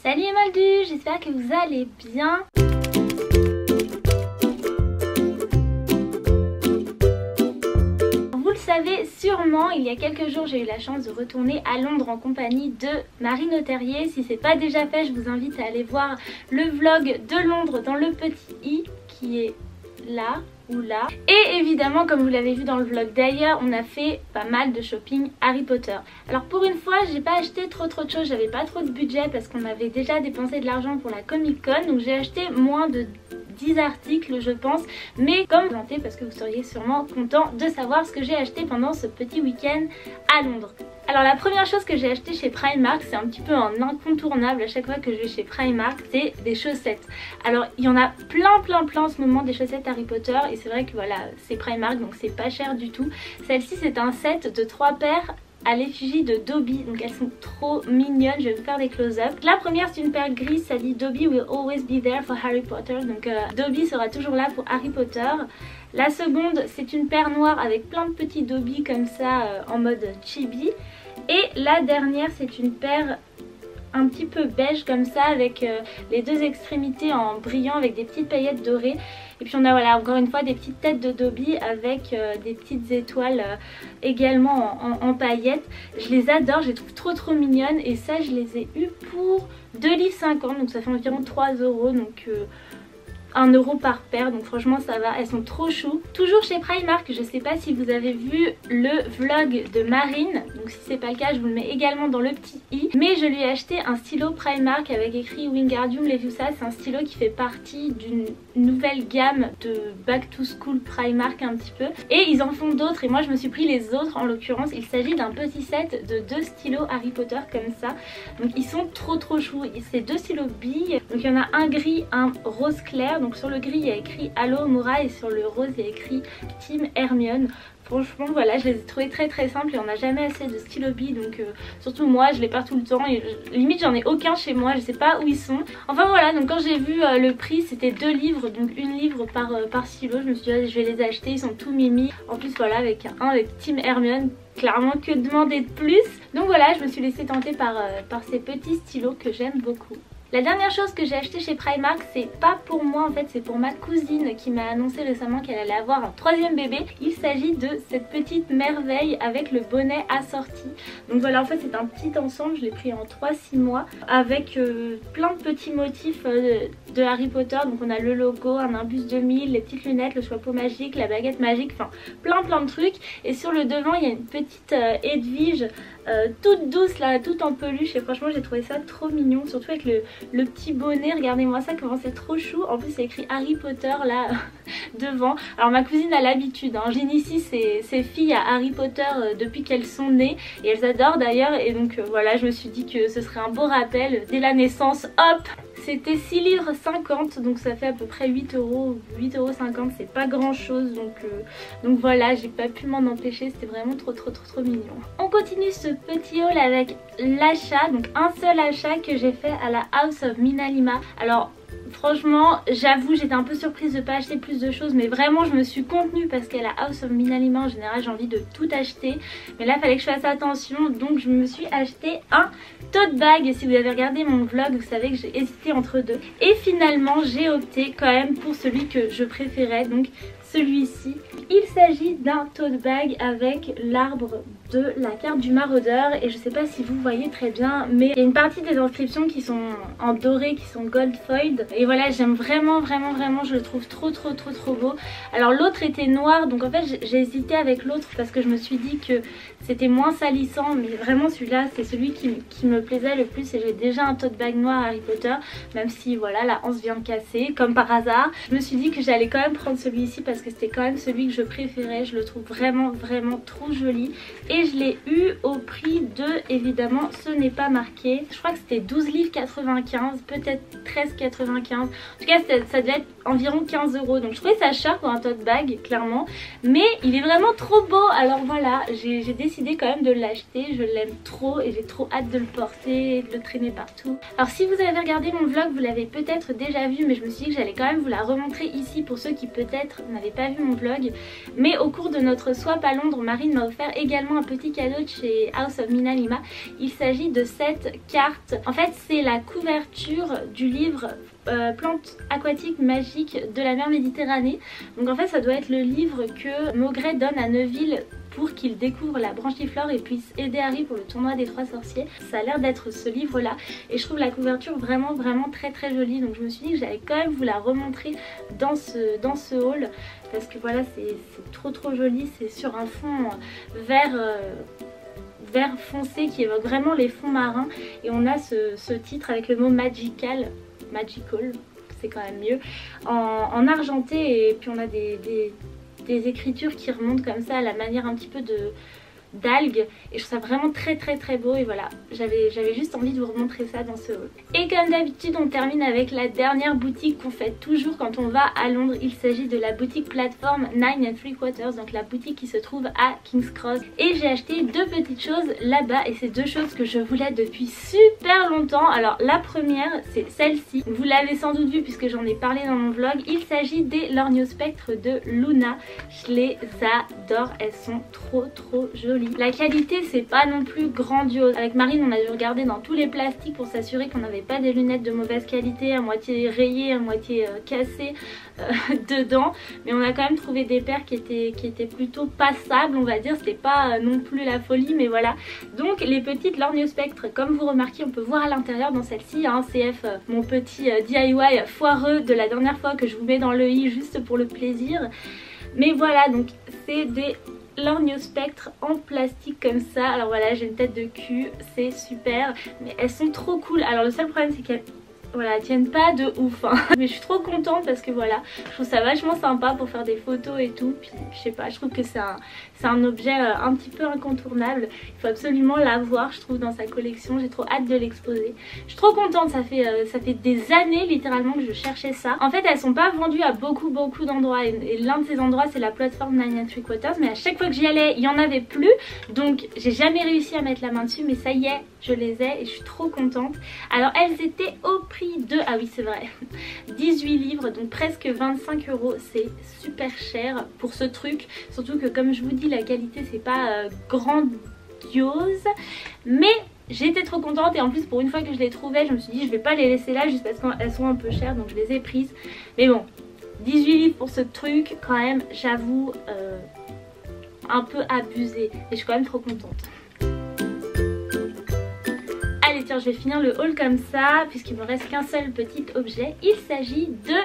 Salut les moldus, j'espère que vous allez bien. Vous le savez sûrement, il y a quelques jours j'ai eu la chance de retourner à Londres en compagnie de Marine Auterrier. Si c'est pas déjà fait, je vous invite à aller voir le vlog de Londres dans le petit i qui est là ou là. Et évidemment, comme vous l'avez vu dans le vlog d'ailleurs, on a fait pas mal de shopping Harry Potter. Alors pour une fois, j'ai pas acheté trop de choses, j'avais pas trop de budget parce qu'on avait déjà dépensé de l'argent pour la Comic Con, donc j'ai acheté moins de 10 articles je pense, mais comme présenté parce que vous seriez sûrement content de savoir ce que j'ai acheté pendant ce petit week-end à Londres. Alors la première chose que j'ai acheté chez Primark, c'est un petit peu un incontournable à chaque fois que je vais chez Primark, c'est des chaussettes. Alors il y en a plein en ce moment, des chaussettes Harry Potter, et c'est vrai que voilà, c'est Primark donc c'est pas cher du tout. Celle-ci c'est un set de 3 paires à l'effigie de Dobby, donc elles sont trop mignonnes, je vais vous faire des close-up. La première c'est une paire grise, ça dit Dobby will always be there for Harry Potter, donc Dobby sera toujours là pour Harry Potter. La seconde c'est une paire noire avec plein de petits Dobby comme ça en mode chibi. Et la dernière c'est une paire un petit peu beige comme ça avec les deux extrémités en brillant avec des petites paillettes dorées. Et puis on a voilà encore une fois des petites têtes de Dobby avec des petites étoiles également en paillettes. Je les adore, je les trouve trop mignonnes et ça je les ai eues pour 2,50 €, donc ça fait environ 3 €, donc 1 € par paire, donc franchement ça va, elles sont trop chou. Toujours chez Primark, je sais pas si vous avez vu le vlog de Marine, donc si c'est pas le cas je vous le mets également dans le petit i, mais je lui ai acheté un stylo Primark avec écrit Wingardium Leviosa. C'est un stylo qui fait partie d'une nouvelle gamme de Back to School Primark un petit peu, et ils en font d'autres et moi je me suis pris les autres. En l'occurrence il s'agit d'un petit set de 2 stylos Harry Potter comme ça, donc ils sont trop choux. C'est 2 stylos billes, donc il y en a un gris, un rose clair. Donc sur le gris il y a écrit Allo Mora et sur le rose il y a écrit Team Hermione. Franchement voilà, je les ai trouvés très simples et on n'a jamais assez de stylo billes, donc surtout moi je les perds tout le temps et limite j'en ai aucun chez moi, je sais pas où ils sont. Enfin voilà, donc quand j'ai vu le prix c'était 2 livres, donc 1 livre par stylo, je me suis dit je vais les acheter, ils sont tout mimi. En plus voilà avec avec Team Hermione, clairement que demander de plus. Donc voilà, je me suis laissée tenter par ces petits stylos que j'aime beaucoup. La dernière chose que j'ai acheté chez Primark, c'est pas pour moi en fait, c'est pour ma cousine qui m'a annoncé récemment qu'elle allait avoir un 3e bébé. Il s'agit de cette petite merveille avec le bonnet assorti. Donc voilà, en fait c'est un petit ensemble, je l'ai pris en 3-6 mois avec plein de petits motifs de Harry Potter. Donc on a le logo, un imbus 2000, les petites lunettes, le chapeau magique, la baguette magique, enfin plein de trucs. Et sur le devant il y a une petite Edwige toute douce là, toute en peluche, et franchement j'ai trouvé ça trop mignon, surtout avec le petit bonnet. Regardez-moi ça, comment c'est trop chou. En plus c'est écrit Harry Potter là devant. Alors ma cousine a l'habitude, hein. J'initie ses filles à Harry Potter depuis qu'elles sont nées et elles adorent d'ailleurs, et donc voilà, je me suis dit que ce serait un beau rappel dès la naissance. Hop, c'était 6,50 livres, donc ça fait à peu près 8 €, 8,50 €, c'est pas grand chose, donc voilà, j'ai pas pu m'en empêcher, c'était vraiment trop mignon. On continue ce petit haul avec l'achat, donc un seul achat que j'ai fait à la House of Minalima. Alors franchement j'avoue j'étais un peu surprise de pas acheter plus de choses, mais vraiment je me suis contenue parce qu'à la House of Minalima en général j'ai envie de tout acheter, mais là il fallait que je fasse attention, donc je me suis acheté un tote bag. Et si vous avez regardé mon vlog vous savez que j'ai hésité entre deux et finalement j'ai opté quand même pour celui que je préférais, donc celui-ci. Il s'agit d'un tote bag avec l'arbre de la carte du maraudeur, et je sais pas si vous voyez très bien mais il y a une partie des inscriptions qui sont en doré, qui sont gold foiled, et voilà j'aime vraiment, je le trouve trop beau. Alors l'autre était noir, donc en fait j'ai hésité avec l'autre parce que je me suis dit que c'était moins salissant, mais vraiment celui-là c'est celui qui me plaisait le plus, et j'ai déjà un tote bag noir Harry Potter, même si voilà la hanse vient de casser comme par hasard. Je me suis dit que j'allais quand même prendre celui-ci parce que c'était quand même celui que je préférais, je le trouve vraiment trop joli, et je l'ai eu au prix de, évidemment ce n'est pas marqué, je crois que c'était 12,95 livres, peut-être 13,95 €, en tout cas ça devait être environ 15 €, donc je trouvais ça cher pour un tote bag clairement, mais il est vraiment trop beau. Alors voilà, j'ai décidé quand même de l'acheter, je l'aime trop et j'ai trop hâte de le porter et de le traîner partout. Alors si vous avez regardé mon vlog vous l'avez peut-être déjà vu, mais je me suis dit que j'allais quand même vous la remontrer ici pour ceux qui peut-être n'avaient pas vu mon vlog. Mais au cours de notre swap à Londres, Marine m'a offert également un petit cadeau de chez House of Minalima. Il s'agit de cette carte. En fait c'est la couverture du livre Plantes aquatiques magiques de la mer Méditerranée. Donc en fait ça doit être le livre que Maugrey donne à Neville pour qu'il découvre la branchiflore et puisse aider Harry pour le tournoi des 3 sorciers. Ça a l'air d'être ce livre là et je trouve la couverture vraiment très jolie, donc je me suis dit que j'allais quand même vous la remontrer dans ce haul parce que voilà c'est trop joli. C'est sur un fond vert foncé qui évoque vraiment les fonds marins et on a ce titre avec le mot magical, c'est quand même mieux, en argenté, et puis on a des écritures qui remontent comme ça à la manière un petit peu d'algues et je trouve ça vraiment très beau et voilà, j'avais juste envie de vous remontrer ça dans ce haul. Et comme d'habitude on termine avec la dernière boutique qu'on fait toujours quand on va à Londres. Il s'agit de la boutique plateforme 9 3/4, donc la boutique qui se trouve à King's Cross, et j'ai acheté 2 petites choses là-bas et c'est 2 choses que je voulais depuis super longtemps. Alors la première c'est celle-ci, vous l'avez sans doute vu puisque j'en ai parlé dans mon vlog. Il s'agit des Lorgnospectres de Luna. Je les adore, elles sont trop jolies. La qualité c'est pas non plus grandiose. Avec Marine on a dû regarder dans tous les plastiques pour s'assurer qu'on n'avait pas des lunettes de mauvaise qualité, à moitié rayées, à moitié cassées dedans, mais on a quand même trouvé des paires qui étaient plutôt passables on va dire. C'était pas non plus la folie mais voilà. Donc les petites Lorgnospectres, comme vous remarquez on peut voir à l'intérieur dans celle-ci, hein, CF mon petit DIY foireux de la dernière fois que je vous mets dans le i juste pour le plaisir. Mais voilà, donc c'est des Lorgnospectres en plastique comme ça. Alors voilà, j'ai une tête de cul, c'est super, mais elles sont trop cool. Alors le seul problème c'est qu'elles tiennent pas de ouf hein. Mais je suis trop contente parce que voilà, je trouve ça vachement sympa pour faire des photos et tout. Puis je sais pas, je trouve que c'est un objet un petit peu incontournable. Il faut absolument l'avoir je trouve dans sa collection. J'ai trop hâte de l'exposer. Je suis trop contente, ça fait des années littéralement que je cherchais ça. En fait elles sont pas vendues à beaucoup d'endroits et l'un de ces endroits c'est la plateforme 9 3/4, mais à chaque fois que j'y allais il y en avait plus, donc j'ai jamais réussi à mettre la main dessus, mais ça y est, je les ai et je suis trop contente. Alors elles étaient au prix de, ah oui c'est vrai, 18 livres, donc presque 25 €. C'est super cher pour ce truc, surtout que comme je vous dis la qualité c'est pas grandiose, mais j'étais trop contente et en plus pour une fois que je les trouvais je me suis dit je vais pas les laisser là juste parce qu'elles sont un peu chères, donc je les ai prises. Mais bon, 18 livres pour ce truc quand même, j'avoue un peu abusé, et je suis quand même trop contente. Allez tiens, je vais finir le haul comme ça puisqu'il me reste qu'un seul petit objet. Il s'agit de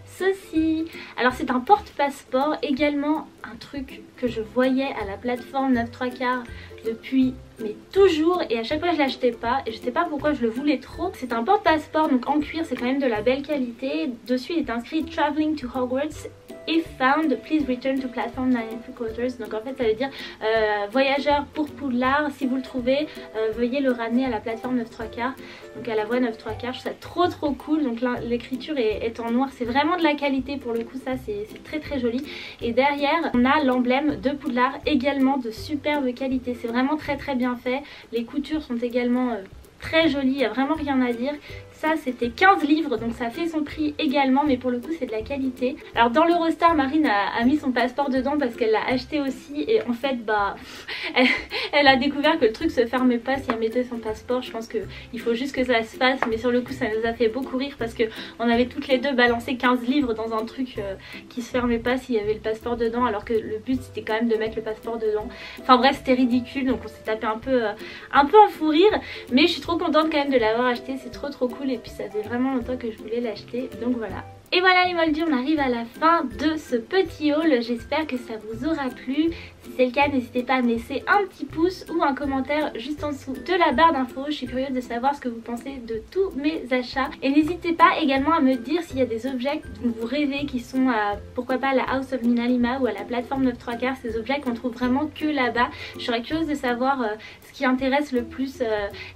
ceci. Alors c'est un porte-passeport, également un truc que je voyais à la plateforme 9 3/4 depuis mais toujours, et à chaque fois je l'achetais pas et je sais pas pourquoi je le voulais trop. C'est un porte-passeport donc en cuir, c'est quand même de la belle qualité. Dessus il est inscrit Traveling to Hogwarts. If found, please return to platform 9 3/4. Donc en fait ça veut dire voyageur pour Poudlard, si vous le trouvez veuillez le ramener à la plateforme 9 3/4, donc à la voie 9 3/4. Je trouve ça trop cool. Donc l'écriture est en noir, c'est vraiment de la qualité pour le coup, ça c'est très joli. Et derrière on a l'emblème de Poudlard, également de superbe qualité, c'est vraiment très bien fait. Les coutures sont également très jolies, il n'y a vraiment rien à dire. Ça c'était 15 livres donc ça fait son prix également, mais pour le coup c'est de la qualité. Alors dans l'Eurostar, Marine a mis son passeport dedans parce qu'elle l'a acheté aussi, et en fait bah elle a découvert que le truc se fermait pas si elle mettait son passeport. Je pense qu'il faut juste que ça se fasse, mais sur le coup ça nous a fait beaucoup rire parce que on avait toutes les deux balancé 15 livres dans un truc qui se fermait pas s'il y avait le passeport dedans, alors que le but c'était quand même de mettre le passeport dedans. Enfin bref, c'était ridicule, donc on s'est tapé un peu en fou rire, mais je suis trop contente quand même de l'avoir acheté, c'est trop cool. Et puis ça fait vraiment longtemps que je voulais l'acheter, donc voilà. Et voilà les moldus, on arrive à la fin de ce petit haul. J'espère que ça vous aura plu. Si c'est le cas, n'hésitez pas à me laisser un petit pouce ou un commentaire juste en dessous de la barre d'infos. Je suis curieuse de savoir ce que vous pensez de tous mes achats. Et n'hésitez pas également à me dire s'il y a des objets dont vous rêvez qui sont à, pourquoi pas, à la House of Minalima ou à la plateforme 9 3/4. Ces objets qu'on trouve vraiment que là-bas. Je serais curieuse de savoir ce qui intéresse le plus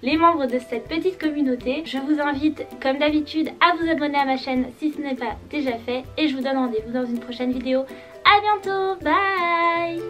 les membres de cette petite communauté. Je vous invite comme d'habitude à vous abonner à ma chaîne si ce n'est pas déjà fait, et je vous donne rendez-vous dans une prochaine vidéo. À bientôt, bye.